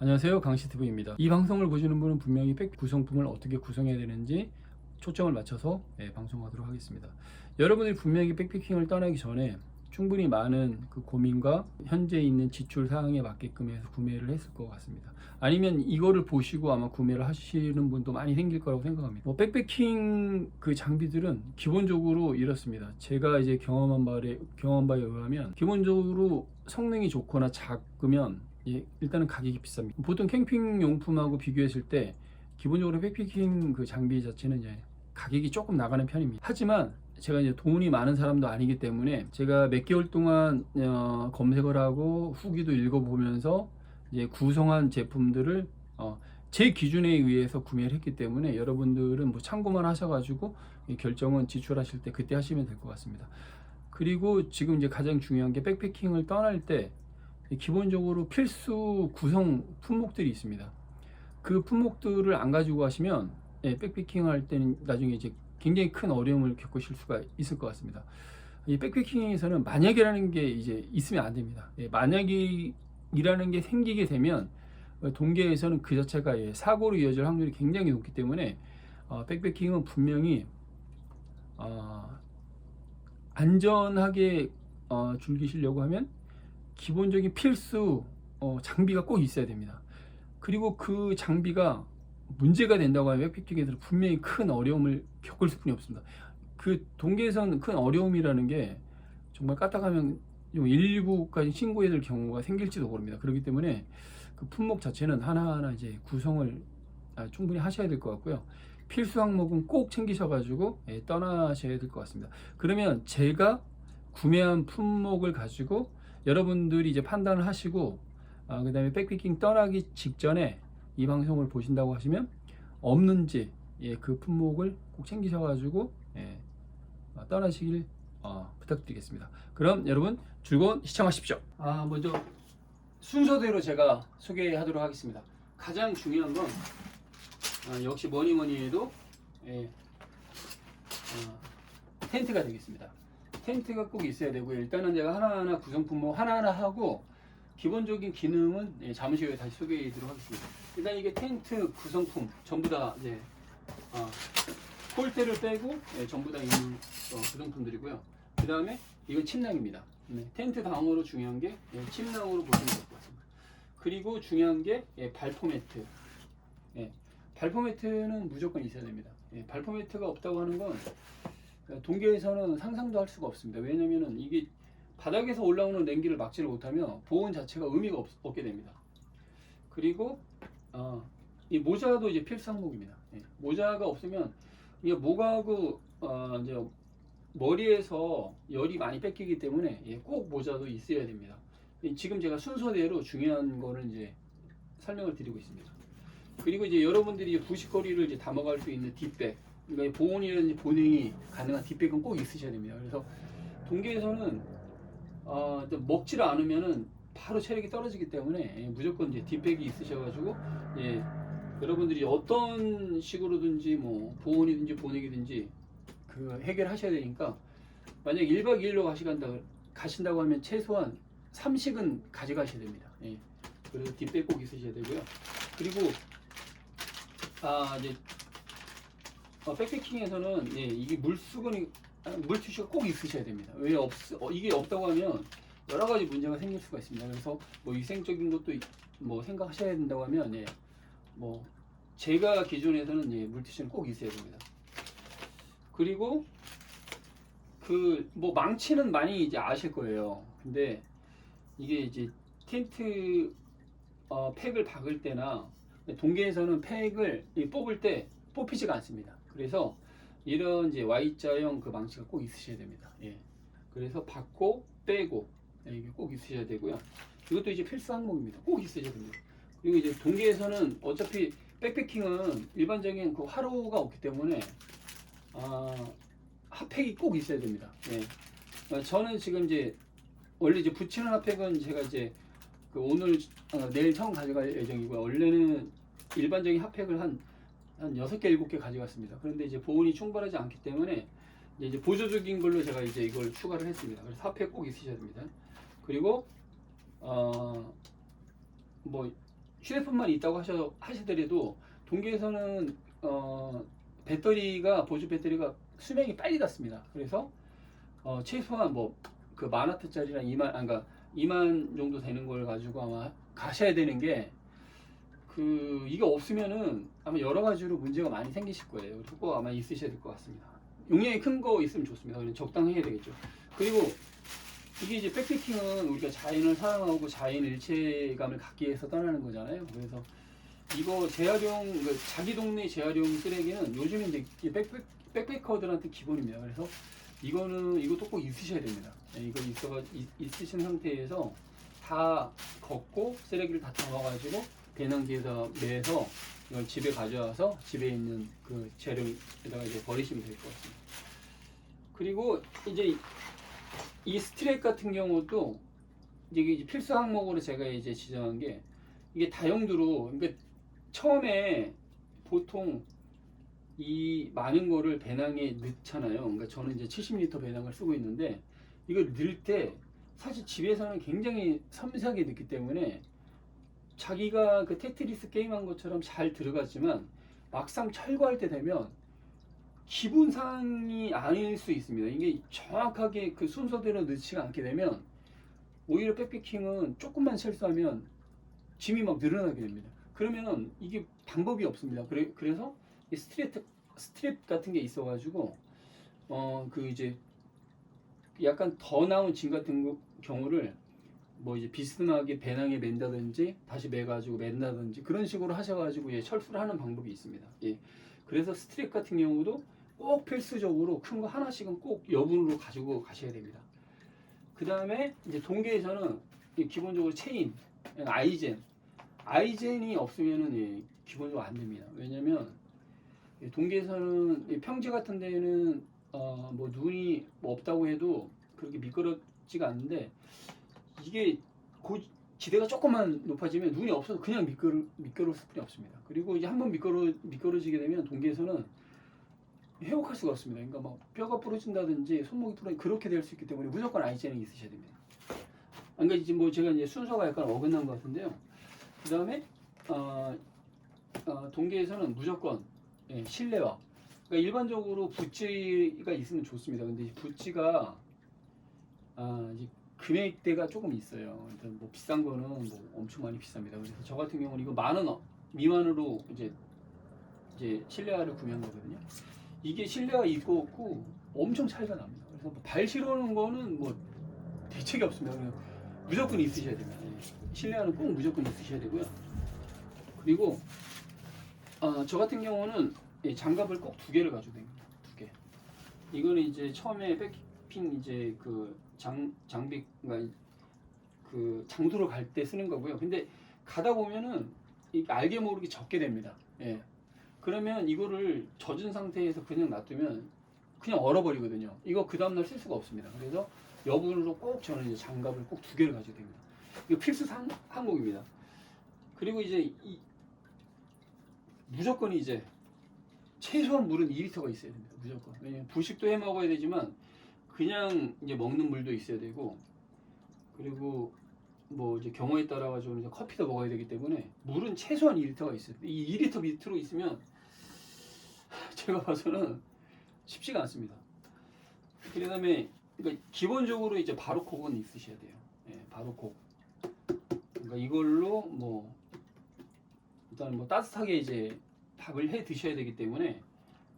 안녕하세요, 강시TV입니다. 이 방송을 보시는 분은 분명히 백 구성품을 어떻게 구성해야 되는지 초점을 맞춰서 방송하도록 하겠습니다. 여러분들이 분명히 백패킹을 떠나기 전에 충분히 많은 그 고민과 현재 있는 지출 사항에 맞게끔 해서 구매를 했을 것 같습니다. 아니면 이거를 보시고 아마 구매를 하시는 분도 많이 생길 거라고 생각합니다. 백패킹 그 장비들은 기본적으로 이렇습니다. 제가 이제 경험한 바에 의하면 기본적으로 성능이 좋거나 작으면 일단은 가격이 비쌉니다. 보통 캠핑 용품하고 비교했을 때 기본적으로 백패킹 그 장비 자체는 이제 가격이 조금 나가는 편입니다. 하지만 제가 이제 돈이 많은 사람도 아니기 때문에 제가 몇 개월 동안 검색을 하고 후기도 읽어보면서 이제 구성한 제품들을 제 기준에 의해서 구매를 했기 때문에 여러분들은 뭐 참고만 하셔가지고 결정은 지출하실 때 그때 하시면 될 것 같습니다. 그리고 지금 이제 가장 중요한 게 백패킹을 떠날 때 기본적으로 필수 구성 품목들이 있습니다. 그 품목들을 안 가지고 가시면 백패킹 할 때는 나중에 이제 굉장히 큰 어려움을 겪으실 수가 있을 것 같습니다. 이 백패킹에서는 만약이라는 게 이제 있으면 안 됩니다. 만약이라는 게 생기게 되면 동계에서는 그 자체가 사고로 이어질 확률이 굉장히 높기 때문에 백패킹은 분명히 안전하게 즐기시려고 하면 기본적인 필수 장비가 꼭 있어야 됩니다. 그리고 그 장비가 문제가 된다고 하면 백패킹에서 분명히 큰 어려움을 겪을 수뿐이 없습니다. 그 동계에서는 큰 어려움이라는 게 정말 까딱하면 119까지 신고해야 될 경우가 생길지도 모릅니다. 그렇기 때문에 그 품목 자체는 하나하나 이제 구성을 충분히 하셔야 될 것 같고요. 필수 항목은 꼭 챙기셔가지고 떠나셔야 될 것 같습니다. 그러면 제가 구매한 품목을 가지고 여러분들이 이제 판단을 하시고 그 다음에 백패킹 떠나기 직전에 이 방송을 보신다고 하시면 없는지 그 품목을 꼭 챙기셔가지고 떠나시길 부탁드리겠습니다. 그럼 여러분 즐거운 시청하십시오. 먼저 순서대로 제가 소개하도록 하겠습니다. 가장 중요한 건 역시 뭐니 해도 텐트가 되겠습니다. 텐트가 꼭 있어야 되고요. 일단은 제가 하나하나 구성품목 하나하나 하고 기본적인 기능은 잠시 후에 다시 소개해드리도록 하겠습니다. 일단 이게 텐트 구성품 전부 다 이제 폴대를 빼고 전부 다 있는 구성품들이고요. 그 다음에 이건 침낭입니다. 텐트 다음으로 중요한 게 침낭으로 보시면 될 것 같습니다. 그리고 중요한 게 발포 매트. 발포 매트는 무조건 있어야 됩니다. 발포 매트가 없다고 하는 건 동계에서는 상상도 할 수가 없습니다. 왜냐면은 이게 바닥에서 올라오는 냉기를 막지를 못하면 보온 자체가 의미가 없게 됩니다. 그리고 이 모자도 이제 필수 항목입니다. 모자가 없으면 이게 목하고 이제 머리에서 열이 많이 뺏기기 때문에 꼭 모자도 있어야 됩니다. 지금 제가 순서대로 중요한 거를 이제 설명을 드리고 있습니다. 그리고 이제 여러분들이 부식거리를 이제 담아갈 수 있는 뒷백, 그러니까 보온이라든지 보냉이 가능한 뒷백은 꼭 있으셔야 됩니다. 그래서 동계에서는 먹지를 않으면은 바로 체력이 떨어지기 때문에 무조건 이제 뒷백이 있으셔가지고 여러분들이 어떤 식으로든지 뭐 보온이든지 보냉이든지 그 해결하셔야 되니까 만약 1박 2일로 가신다고 하면 최소한 3식은 가져가셔야 됩니다. 그래서 뒷백 꼭 있으셔야 되고요. 그리고 이제 백패킹에서는 이게 물티슈가 꼭 있으셔야 됩니다. 왜 이게 없다고 하면 여러 가지 문제가 생길 수가 있습니다. 그래서 뭐 위생적인 것도 뭐 생각하셔야 된다고 하면 뭐 제가 기준에서는 물티슈는 꼭 있어야 됩니다. 그리고 그 뭐 망치는 많이 이제 아실 거예요. 근데 이게 이제 텐트 팩을 박을 때나 동계에서는 팩을 뽑을 때 뽑히지가 않습니다. 그래서 이런 이제 Y자형 그 망치가 꼭 있으셔야 됩니다. 그래서 받고 빼고 이게 꼭 있으셔야 되고요. 이것도 이제 필수 항목입니다. 꼭 있으셔야 됩니다. 그리고 이제 동계에서는 어차피 백패킹은 일반적인 그 화로가 없기 때문에 핫팩이 꼭 있어야 됩니다. 저는 지금 이제 원래 이제 붙이는 핫팩은 제가 이제 그 오늘 내일 처음 가져갈 예정이고요. 원래는 일반적인 핫팩을 한 6개, 7개 가져갔습니다. 그런데 이제 보온이 충분하지 않기 때문에 이제 보조적인 걸로 제가 이제 이걸 추가를 했습니다. 그래서 핫팩 꼭 있으셔야 됩니다. 그리고 뭐 휴대폰만 있다고 하시더라도 동계에서는 배터리가 보조 배터리가 수명이 빨리 닿습니다. 그래서 최소한 뭐 그 10,000W짜리랑 2만 정도 되는 걸 가지고 아마 가셔야 되는 게 이게 없으면은 아마 여러 가지로 문제가 많이 생기실 거예요. 그래서 꼭 아마 있으셔야 될 것 같습니다. 용량이 큰 거 있으면 좋습니다. 그냥 적당히 해야 되겠죠. 그리고 이게 이제 백패킹은 우리가 자연을 사랑하고 자연 일체감을 갖기 위해서 떠나는 거잖아요. 그래서 이거 재활용, 그러니까 자기 동네 재활용 쓰레기는 요즘에 이제 백패커들한테 기본입니다. 그래서 이것도 꼭 있으셔야 됩니다. 이거 있으신 상태에서 다 걷고 쓰레기를 다 담아가지고 배낭지에다 매서 이걸 집에 가져와서 집에 있는 그 재료에다가 이제 버리시면 될 것 같습니다. 그리고 이제 이 스트랩 같은 경우도 이제 필수 항목으로 제가 이제 지정한 게 이게 다용도로, 그러니까 처음에 보통 이 많은 거를 배낭에 넣잖아요. 그러니까 저는 이제 70리터 배낭을 쓰고 있는데 이걸 넣을 때 사실 집에서는 굉장히 섬세하게 넣기 때문에 자기가 그 테트리스 게임한 것처럼 잘 들어갔지만 막상 철거할 때 되면 기분상이 아닐 수 있습니다. 이게 정확하게 그 순서대로 넣지가 않게 되면 오히려 백패킹은 조금만 실수하면 짐이 막 늘어나게 됩니다. 그러면 이게 방법이 없습니다. 그래서 이 스트랩 같은 게 있어가지고 그 이제 약간 더 나온 짐 같은 경우를 뭐 이제 비스듬하게 배낭에 맨다든지 다시 매가지고 맨다든지 그런 식으로 하셔가지고 철수를 하는 방법이 있습니다. 예. 그래서 스트랩 같은 경우도 꼭 필수적으로 큰 거 하나씩은 꼭 여분으로 가지고 가셔야 됩니다. 그 다음에 이제 동계에서는 기본적으로 체인, 아이젠이 없으면은 기본적으로 안 됩니다. 왜냐면 동계에서는 평지 같은 데는 뭐 눈이 뭐 없다고 해도 그렇게 미끄럽지가 않는데 이게 지대가 조금만 높아지면 눈이 없어서 그냥 미끄러울 수뿐이 없습니다. 그리고 이제 한번 미끄러지게 되면 동계에서는 회복할 수가 없습니다. 그러니까 막 뼈가 부러진다든지 손목이 부러진 그렇게 될 수 있기 때문에 무조건 아이젠이 있으셔야 됩니다. 그러니까 이제 뭐 제가 이제 순서가 약간 어긋난 것 같은데요. 그 다음에 동계에서는 무조건 실내화. 그러니까 일반적으로 부찌가 있으면 좋습니다. 근데 부찌가 이제 금액대가 조금 있어요. 일단 뭐 비싼 거는 뭐 엄청 많이 비쌉니다. 그래서 저 같은 경우는 이거 10,000원 미만으로 이제 실내화를 구매한 거거든요. 이게 실내화 있고 없고 엄청 차이가 납니다. 그래서 뭐발 실어오는 거는 뭐 대책이 없습니다. 그냥 무조건 있으셔야 됩니다. 실내화는 꼭 무조건 있으셔야 되고요. 그리고 저 같은 경우는 장갑을 꼭 2개를 가지고 다닙니다. 2개. 이거는 이제 처음에 백핑 이제 그 장비, 그러니까 그 장소로 갈 때 쓰는 거고요. 근데 가다 보면은 알게 모르게 적게 됩니다. 예. 그러면 이거를 젖은 상태에서 그냥 놔두면 그냥 얼어버리거든요. 이거 그 다음날 쓸 수가 없습니다. 그래서 여분으로 꼭 저는 이제 장갑을 꼭 2개를 가지고 됩니다. 이거 필수 항목입니다. 그리고 이제 무조건 이제 최소한 물은 2리터가 있어야 됩니다. 무조건. 왜냐면 부식도 해 먹어야 되지만 그냥 이제 먹는 물도 있어야 되고, 그리고 뭐 이제 경우에 따라 가지고 이제 커피도 먹어야 되기 때문에 물은 최소한 2리터가 있어요. 이 2리터 밑으로 있으면 제가 봐서는 쉽지가 않습니다. 그다음에 그러니까 기본적으로 이제 바로콕은 있으셔야 돼요. 바로콕. 그러니까 이걸로 뭐 일단 뭐 따뜻하게 이제 밥을 해 드셔야 되기 때문에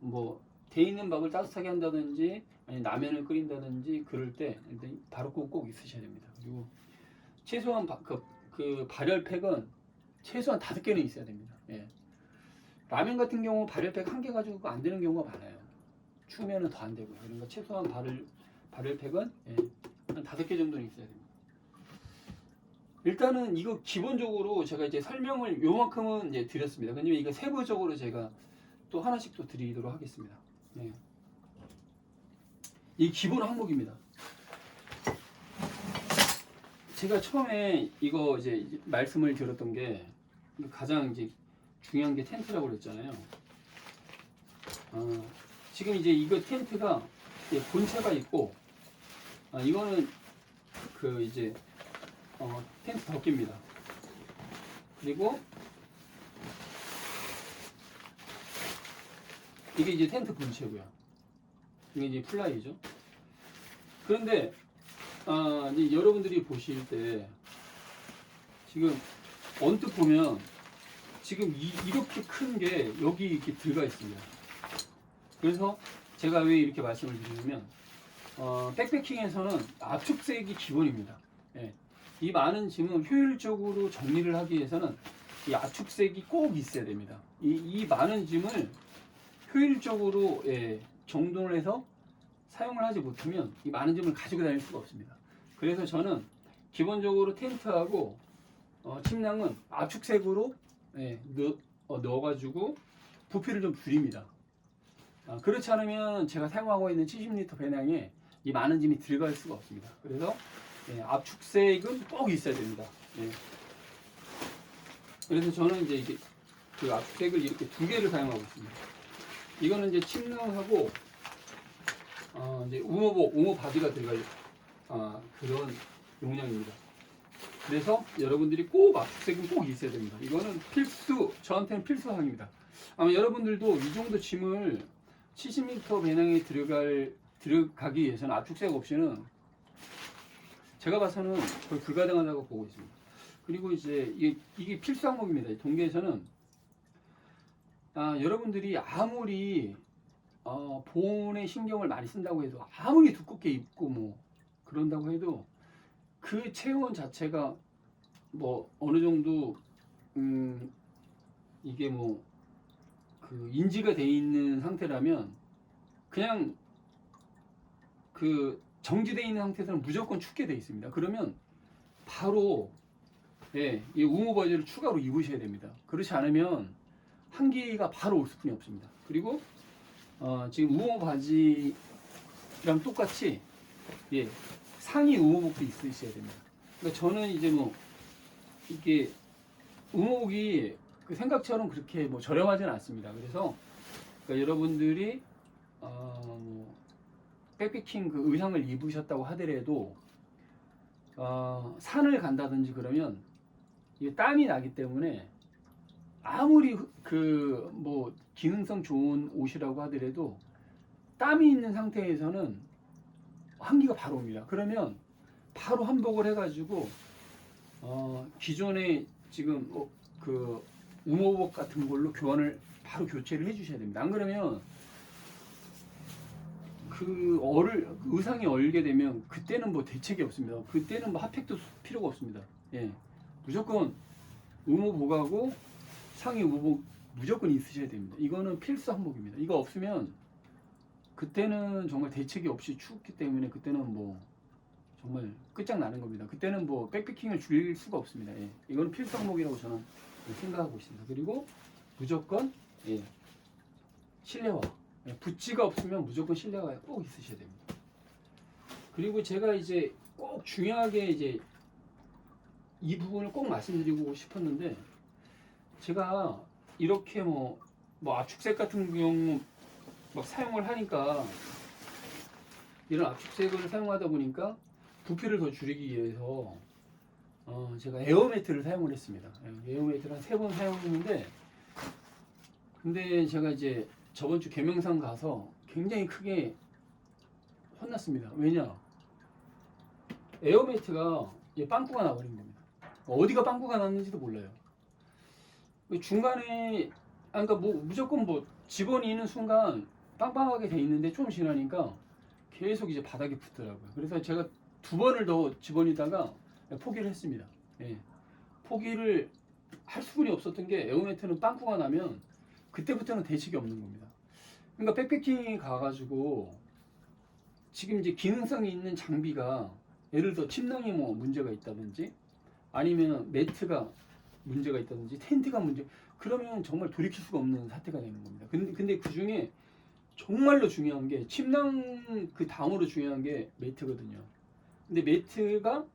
뭐 돼 있는 밥을 따뜻하게 한다든지 아니 라면을 끓인다든지 그럴 때 일단 바로콕 꼭 있으셔야 됩니다. 그리고 최소한 그 발열팩은 최소한 5개는 있어야 됩니다. 라면 같은 경우 발열팩 1개 가지고 안 되는 경우가 많아요. 추우면은 더 안 되고요. 그러니까 최소한 발열팩은 한 5개 정도는 있어야 됩니다. 일단은 이거 기본적으로 제가 이제 설명을 요만큼은 이제 드렸습니다. 왜냐면 이거 세부적으로 제가 또 하나씩 또 드리도록 하겠습니다. 이 기본 항목입니다. 제가 처음에 이거 이제 말씀을 드렸던 게 가장 이제 중요한 게 텐트라고 그랬잖아요. 지금 이제 이거 텐트가 본체가 있고, 이거는 그 이제 텐트 덮개입니다. 그리고 이게 이제 텐트 본체고요. 이게 이제 플라이죠. 그런데 이제 여러분들이 보실 때 지금 언뜻 보면 지금 이렇게 큰 게 여기 이렇게 들어가 있습니다. 그래서 제가 왜 이렇게 말씀을 드리냐면 백패킹에서는 압축색이 기본입니다. 예. 이 많은 짐은 효율적으로 정리를 하기 위해서는 이 압축색이 꼭 있어야 됩니다. 이 많은 짐을 효율적으로 정돈을 해서 사용을 하지 못하면 이 많은 짐을 가지고 다닐 수가 없습니다. 그래서 저는 기본적으로 텐트하고 침낭은 압축색으로 넣어가지고 부피를 좀 줄입니다. 그렇지 않으면 제가 사용하고 있는 70리터 배낭에 이 많은 짐이 들어갈 수가 없습니다. 그래서 압축색은 꼭 있어야 됩니다. 그래서 저는 이제 이게 그 압축색을 이렇게 두 개를 사용하고 있습니다. 이거는 이제 침낭하고 이제 우모 바지가 들어갈 그런 용량입니다. 그래서 여러분들이 꼭 압축색은 꼭 있어야 됩니다. 이거는 저한테는 필수사항입니다. 아마 여러분들도 이 정도 짐을 70m 배낭에 들어가기 위해서는 압축색 없이는 제가 봐서는 거의 불가능하다고 보고 있습니다. 그리고 이제 이게 필수 항목입니다. 동계에서는 여러분들이 아무리 보온에 신경을 많이 쓴다고 해도 아무리 두껍게 입고 뭐 그런다고 해도 그 체온 자체가 뭐 어느 정도 이게 뭐 그 인지가 돼 있는 상태라면 그냥 그 정지돼 있는 상태에서는 무조건 춥게 돼 있습니다. 그러면 바로 이 우모 바지를 추가로 입으셔야 됩니다. 그렇지 않으면 한기가 바로 올 수뿐이 없습니다. 그리고 지금 우모 바지랑 똑같이 상의 우모복도 있으셔야 됩니다. 그러니까 저는 이제 뭐 이게 우모복이 그 생각처럼 그렇게 뭐 저렴하지는 않습니다. 그래서 그러니까 여러분들이 뭐 백패킹 그 의상을 입으셨다고 하더라도 산을 간다든지 그러면 이게 땀이 나기 때문에 아무리 그 뭐 기능성 좋은 옷이라고 하더라도 땀이 있는 상태에서는 환기가 바로 옵니다. 그러면 바로 환복을 해가지고 기존에 지금 그 우모복 같은 걸로 바로 교체를 해주셔야 됩니다. 안 그러면 그 의상이 얼게 되면 그때는 뭐 대책이 없습니다. 그때는 뭐 핫팩도 필요가 없습니다. 무조건 우모복하고 상의 우복 무조건 있으셔야 됩니다. 이거는 필수 항목입니다. 이거 없으면 그때는 정말 대책이 없이 춥기 때문에 그때는 뭐 정말 끝장나는 겁니다. 그때는 뭐 백패킹을 줄일 수가 없습니다. 이거는 필수 항목이라고 저는 생각하고 있습니다. 그리고 무조건 실내화, 붓지가 없으면 무조건 실내화가 꼭 있으셔야 됩니다. 그리고 제가 이제 꼭 중요하게 이제 이 부분을 꼭 말씀드리고 싶었는데 제가 이렇게 뭐 압축색 같은 경우 막 사용을 하니까 이런 압축색을 사용하다 보니까 부피를 더 줄이기 위해서 제가 에어매트를 사용을 했습니다. 에어매트를 한 3번 사용했는데 근데 제가 이제 저번 주 계명산 가서 굉장히 크게 혼났습니다. 왜냐? 에어매트가 빵꾸가 나버린 겁니다. 어디가 빵꾸가 났는지도 몰라요. 중간에 그러니까 뭐 무조건 뭐 집어넣는 순간 빵빵하게 돼 있는데 좀 지나니까 계속 이제 바닥에 붙더라고요. 그래서 제가 2번을 더 집어넣다가 포기를 했습니다. 포기를 할 수분이 없었던 게 에어매트는 빵꾸가 나면 그때부터는 대책이 없는 겁니다. 그러니까 백패킹이 가가지고 지금 이제 기능성이 있는 장비가 예를 들어 침낭에 뭐 문제가 있다든지 아니면 매트가 문제가 있다든지 텐트가 그러면 정말 돌이킬 수가 없는 사태가 되는 겁니다. 근데 그 중에 정말로 중요한 게 침낭 그 다음으로 중요한 게 매트거든요. 근데 매트가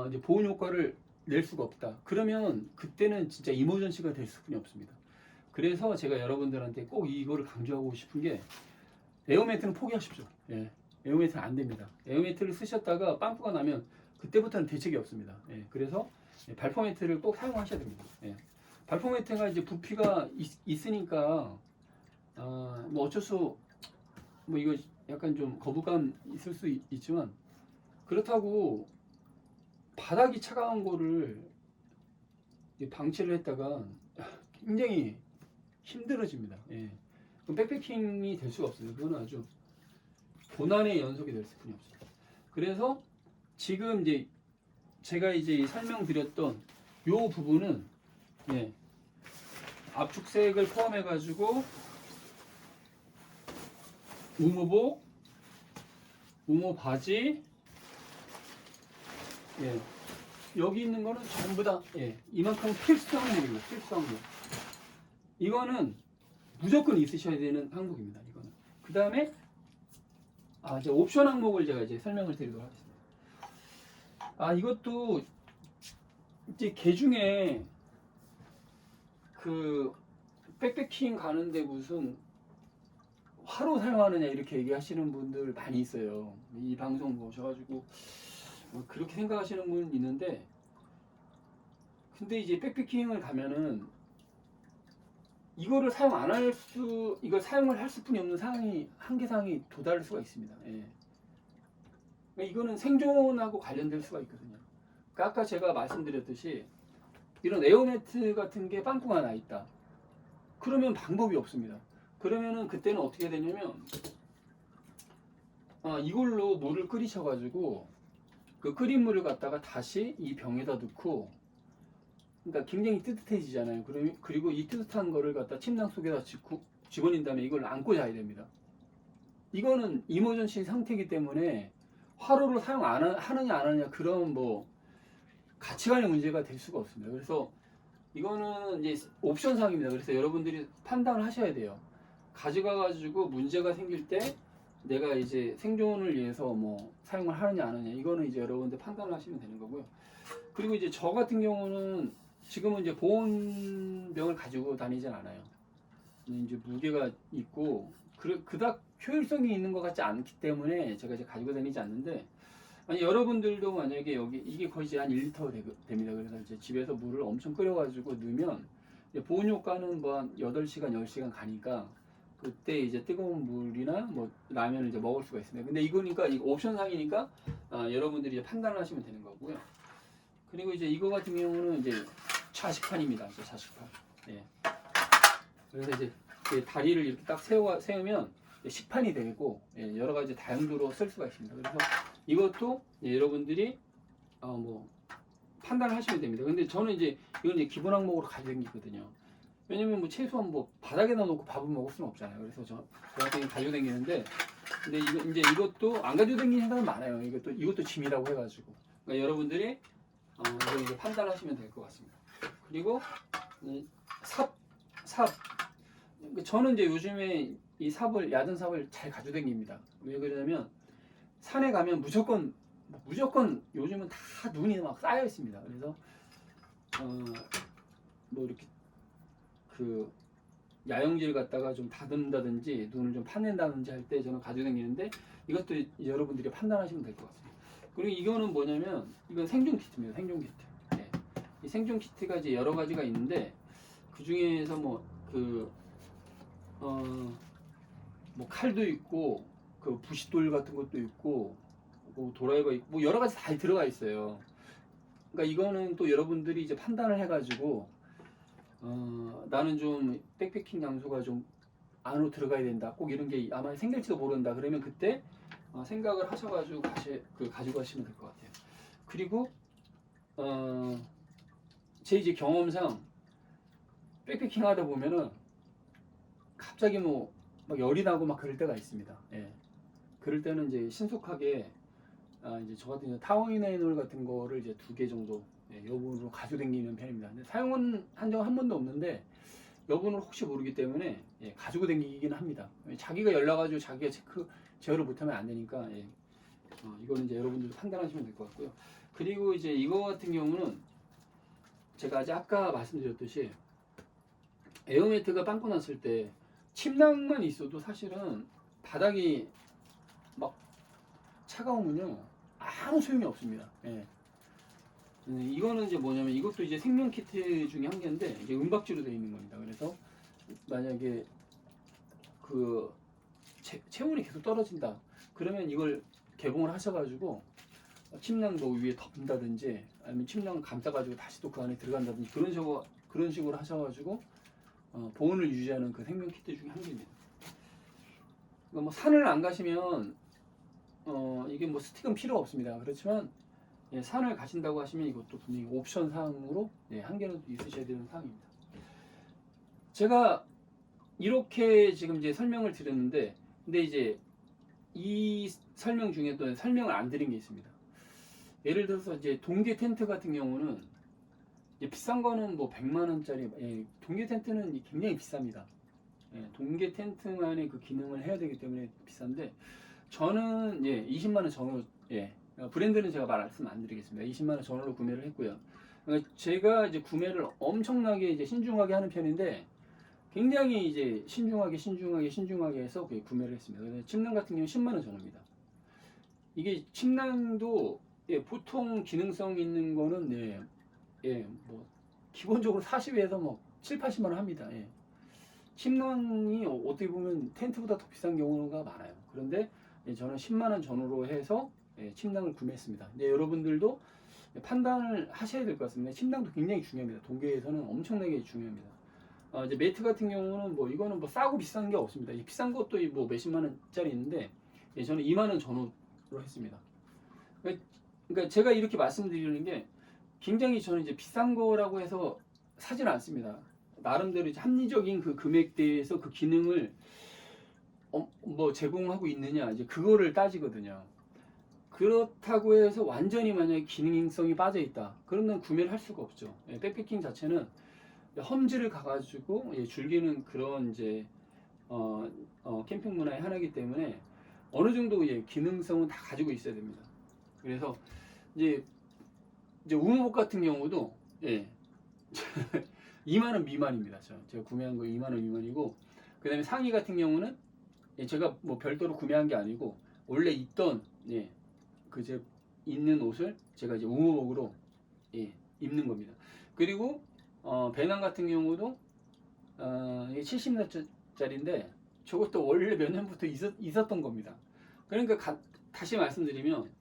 이제 보온 효과를 낼 수가 없다. 그러면 그때는 진짜 이머전시가 될 수뿐이 없습니다. 그래서 제가 여러분들한테 꼭 이거를 강조하고 싶은 게 에어매트는 포기하십시오. 에어매트는 안 됩니다. 에어매트를 쓰셨다가 빵꾸가 나면 그때부터는 대책이 없습니다. 그래서 발포 매트를 꼭 사용하셔야 됩니다. 발포 매트가 이제 부피가 있으니까 뭐 어쩔 수 뭐 이거 약간 좀 거부감 있을 수 있지만 그렇다고 바닥이 차가운 거를 방치를 했다가 굉장히 힘들어집니다. 예. 그럼 백패킹이 될 수가 없어요. 그건 아주 고난의 연속이 될 수뿐이 없어요. 그래서 지금 이제 제가 이제 설명드렸던 요 부분은 예, 압축색을 포함해 가지고 우무복, 우무 바지, 예, 여기 있는 거는 전부 다 예, 이만큼 필수 항목입니다. 필수 항목. 이거는 무조건 있으셔야 되는 항목입니다. 이거는. 그 다음에 이제 옵션 항목을 제가 이제 설명을 드리도록 하겠습니다. 이것도 이제 개 중에 그 백패킹 가는데 무슨 화로 사용하느냐 이렇게 얘기하시는 분들 많이 있어요. 이 방송 보셔가지고 그렇게 생각하시는 분 있는데, 근데 이제 백패킹을 가면은 이거를 사용 안 할 수, 이걸 사용을 할 수뿐이 없는 상황이 한계상이 도달할 수가 있습니다. 예. 그러니까 이거는 생존하고 관련될 수가 있거든요. 그러니까 아까 제가 말씀드렸듯이 이런 에어매트 같은 게 빵꾸가 나 있다. 그러면 방법이 없습니다. 그러면은 그때는 어떻게 되냐면 이걸로 물을 끓이셔가지고 그 끓인 물을 갖다가 다시 이 병에다 넣고, 그러니까 굉장히 뜨뜻해지잖아요. 그리고 이 뜨뜻한 거를 갖다 침낭 속에다 집어넣은 다음에 이걸 안고 자야 됩니다. 이거는 이머전시 상태이기 때문에 화로를 사용 하느냐 안 하느냐 그런 뭐 가치관의 문제가 될 수가 없습니다. 그래서 이거는 이제 옵션 사항입니다. 그래서 여러분들이 판단을 하셔야 돼요. 가져가가지고 문제가 생길 때 내가 이제 생존을 위해서 뭐 사용을 하느냐 안 하느냐, 이거는 이제 여러분들 판단을 하시면 되는 거고요. 그리고 이제 저 같은 경우는 지금은 이제 보온병을 가지고 다니진 않아요. 이제 무게가 있고 그닥 효율성이 있는 것 같지 않기 때문에 제가 이제 가지고 다니지 않는데, 여러분들도 만약에 여기 이게 거의 이제 한 1리터 됩니다. 그래서 이제 집에서 물을 엄청 끓여가지고 넣으면 보온 효과는 뭐 한 8시간, 10시간 가니까 그때 이제 뜨거운 물이나 뭐 라면을 이제 먹을 수가 있습니다. 근데 이거니까 이거 옵션 상이니까 여러분들이 이제 판단을 하시면 되는 거고요. 그리고 이제 이거 같은 경우는 이제 좌식판입니다. 이제 좌식판. 예. 그래서 이제 다리를 이렇게 딱 세우면 식판이 되고, 예, 여러 가지 다용도로 쓸 수가 있습니다. 그래서 이것도 여러분들이 뭐 판단을 하시면 됩니다. 근데 저는 이제 이건 이제 기본 항목으로 가지고 다니거든요. 왜냐면 뭐 최소한 뭐 바닥에다 놓고 밥을 먹을 수는 없잖아요. 그래서 저 같은 경우 가지고 다니는데, 근데 이것도 안 가지고 다니는 사람 많아요. 이것도 짐이라고 해가지고. 그러니까 여러분들이 이걸 이제 판단하시면 될 것 같습니다. 그리고 삽. 저는 이제 요즘에 이 삽을, 얕은 삽을 잘 가지고 다닙니다. 왜 그러냐면 산에 가면 무조건 요즘은 다 눈이 막 쌓여 있습니다. 그래서 뭐 이렇게 그 야영지를 갖다가 좀 다듬는다든지 눈을 좀 파낸다든지 할 때 저는 가지고 다니는데, 이것도 여러분들이 판단하시면 될 것 같습니다. 그리고 이거는 뭐냐면 이건 생존 키트입니다. 생존 키트. 네. 이 생존 키트가 이제 여러 가지가 있는데, 그 중에서 뭐 칼도 있고 그 부싯돌 같은 것도 있고 뭐 도라이버 있고 뭐 여러 가지 다 들어가 있어요. 그러니까 이거는 또 여러분들이 이제 판단을 해가지고 나는 좀 백패킹 장소가 좀 안으로 들어가야 된다, 꼭 이런 게 아마 생길지도 모른다, 그러면 그때 생각을 하셔가지고 가지고 가시면 될 것 같아요. 그리고 제 이제 경험상 백패킹 하다 보면은 갑자기 뭐 막 열이 나고 막 그럴 때가 있습니다. 예. 그럴 때는 이제 신속하게 이제 저 같은 경우 타워이나이놀 같은 거를 이제 2개 정도 여분으로 가지고 다니는 편입니다. 근데 사용은 한 적 한 번도 없는데 여분을 혹시 모르기 때문에 가지고 다니긴 합니다. 자기가 열나가지고 자기가 제어를 못하면 안 되니까 이거는 이제 여러분들도 판단하시면 될 것 같고요. 그리고 이제 이거 같은 경우는 제가 아까 말씀드렸듯이 에어매트가 빵꾸 났을 때 침낭만 있어도 사실은 바닥이 막 차가우면요 아무 소용이 없습니다. 예. 이거는 이제 뭐냐면 이것도 이제 생명 키트 중에 한 개인데 이게 은박지로 되어 있는 겁니다. 그래서 만약에 그 체온이 계속 떨어진다. 그러면 이걸 개봉을 하셔가지고 침낭 뭐 위에 덮는다든지 아니면 침낭 감싸가지고 다시 또 그 안에 들어간다든지 그런 식으로 하셔가지고 보온을 유지하는 그 생명 키트 중에 한 개입니다. 그러니까 뭐 산을 안 가시면 이게 뭐 스틱은 필요 없습니다. 그렇지만 예, 산을 가신다고 하시면 이것도 분명히 옵션 사항으로 예, 한 개는 있으셔야 되는 사항입니다. 제가 이렇게 지금 이제 설명을 드렸는데, 근데 이제 이 설명 중에도 설명을 안 드린 게 있습니다. 예를 들어서 이제 동계 텐트 같은 경우는 이제 비싼 거는 뭐 100만 원짜리, 예, 동계 텐트는 굉장히 비쌉니다. 예, 동계 텐트만의 그 기능을 해야 되기 때문에 비싼데, 저는 예, 20만 원 전후로, 예, 브랜드는 제가 말씀 안 드리겠습니다. 20만 원 전후로 구매를 했고요. 그러니까 제가 이제 구매를 엄청나게 이제 신중하게 하는 편인데, 굉장히 이제 신중하게 해서 구매를 했습니다. 그래서 침낭 같은 경우는 10만 원 전후입니다. 이게 침낭도 예, 보통 기능성 있는 거는 뭐 기본적으로 40에서 뭐 7, 80만 원 합니다. 예. 침낭이 어떻게 보면 텐트보다 더 비싼 경우가 많아요. 그런데 예, 저는 10만 원 전후로 해서 예, 침낭을 구매했습니다. 근데 여러분들도 판단을 하셔야 될 것 같습니다. 침낭도 굉장히 중요합니다. 동계에서는 엄청나게 중요합니다. 이제 매트 같은 경우는 뭐 이거는 뭐 싸고 비싼 게 없습니다. 비싼 것도 뭐 몇십만 원짜리 있는데 예, 저는 2만 원 전후로 했습니다. 그러니까 제가 이렇게 말씀드리는 게 굉장히 저는 이제 비싼 거라고 해서 사지는 않습니다. 나름대로 이제 합리적인 그 금액대에서 그 기능을 뭐 제공하고 있느냐 이제 그거를 따지거든요. 그렇다고 해서 완전히 만약에 기능성이 빠져 있다. 그러면 구매를 할 수가 없죠. 예, 백패킹 자체는 험지를 가가지고 예, 즐기는 그런 이제 캠핑 문화의 하나이기 때문에 어느 정도 예, 기능성은 다 가지고 있어야 됩니다. 그래서 이제 우무복 같은 경우도 예 2만 원 미만입니다. 제가 구매한 거 2만 원 미만이고, 그 다음에 상의 같은 경우는 예, 제가 뭐 별도로 구매한 게 아니고 원래 있던 예, 제 있는 옷을 제가 이제 우무복으로 예, 입는 겁니다. 그리고 배낭 같은 경우도 이게 70년짜리인데 저것도 원래 몇 년부터 있었던 겁니다. 그러니까 다시 말씀드리면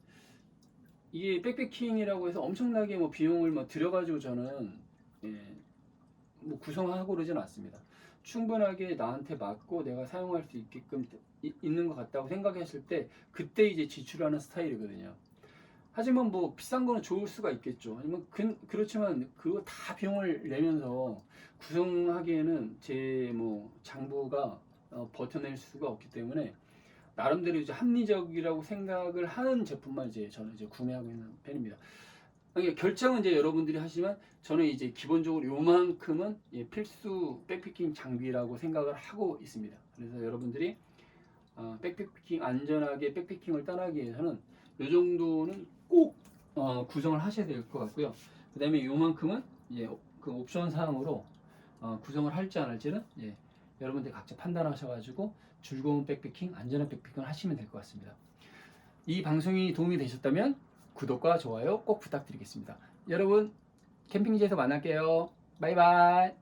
이게 백패킹이라고 해서 엄청나게 뭐 비용을 뭐 들여가지고 저는 예, 뭐 구성하고 그러진 않습니다. 충분하게 나한테 맞고 내가 사용할 수 있게끔 있는 것 같다고 생각했을 때 그때 이제 지출하는 스타일이거든요. 하지만 뭐 비싼 거는 좋을 수가 있겠죠. 아니면 그렇지만 그거 다 비용을 내면서 구성하기에는 제 뭐 장부가 버텨낼 수가 없기 때문에 나름대로 이제 합리적이라고 생각을 하는 제품만 이제 저는 이제 구매하고 있는 편입니다. 그러니까 결정은 이제 여러분들이 하시지만 저는 이제 기본적으로 요만큼은 예, 필수 백패킹 장비라고 생각을 하고 있습니다. 그래서 여러분들이 백패킹 안전하게 백패킹을 떠나기 위해서는 이 정도는 꼭 구성을 하셔야 될 것 같고요. 그 다음에 요만큼은 예, 그 옵션 사항으로 구성을 할지 안 할지는 예, 여러분들 각자 판단하셔가지고 즐거운 백패킹, 안전한 백패킹을 하시면 될 것 같습니다. 이 방송이 도움이 되셨다면 구독과 좋아요 꼭 부탁드리겠습니다. 여러분 캠핑지에서 만날게요. 바이바이.